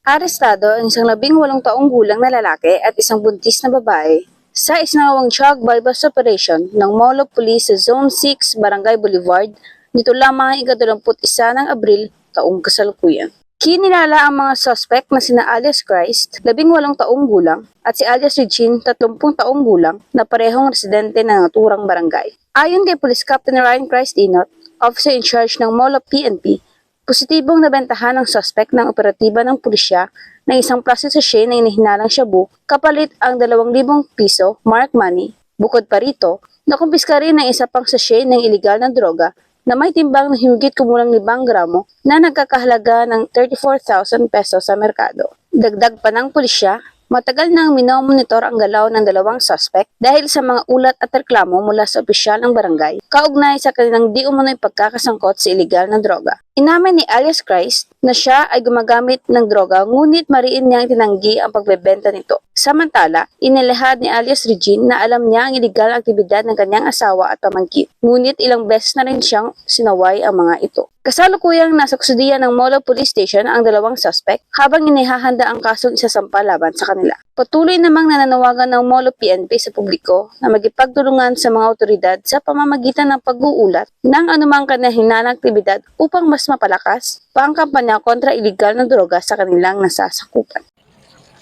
Arestado ang isang 18 taong gulang na lalaki at isang buntis na babae sa isinagawang drug bypass operation ng Molo Police sa Zone 6, Barangay Boulevard, nito lamang ika-21 ng Abril taong kasalukuyan. Kinilala ang mga suspect na sina alias Christ, 18 taong gulang, at si alias Regine, 30 taong gulang, na parehong residente ng naturang barangay. Ayon kay Police Captain Ryan Christ Inot, officer in charge ng Molo PNP, positibong nabentahan ng suspect ng operatiba ng pulisya ng isang plastic sachet na inihinalang shabu kapalit ang 2,000 piso mark money. Bukod pa rito, nakumpiska rin ng isa pang sachet ng iligal na droga na may timbang na higit kumulang 5 gramo na nagkakahalaga ng 34,000 pesos sa merkado. Dagdag pa ng pulisya, matagal nang minomonitor ang galaw ng dalawang suspect dahil sa mga ulat at reklamo mula sa opisyal ng barangay kaugnay sa kanilang di umano'y pagkakasangkot sa iligal na droga. Inamin ni alias Christ na siya ay gumagamit ng droga ngunit mariin niyang tinanggi ang pagbebenta nito. Samantala, inilahad ni alias Regine na alam niya ang iligal na aktibidad ng kanyang asawa at pamangkin, ngunit ilang beses na rin siyang sinaway ang mga ito. Kasalukuyang nasa kustudiya ng Molo Police Station ang dalawang suspect habang inihahanda ang kasong isasampa laban sa kanila. Patuloy namang nananawagan ng Molo PNP sa publiko na magipagtulungan sa mga otoridad sa pamamagitan ng pag-uulat ng anumang kanilang aktibidad upang mas mapalakas pa ang kampanya kontra iligal na droga sa kanilang nasasakupan.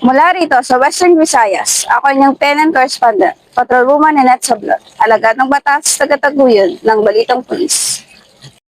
Mula rito sa Western Visayas, ako ay inyong tenant correspondent, patrolwoman Nanette Sablon, alagad ng batas, tagataguyod ng Balitang Pulis.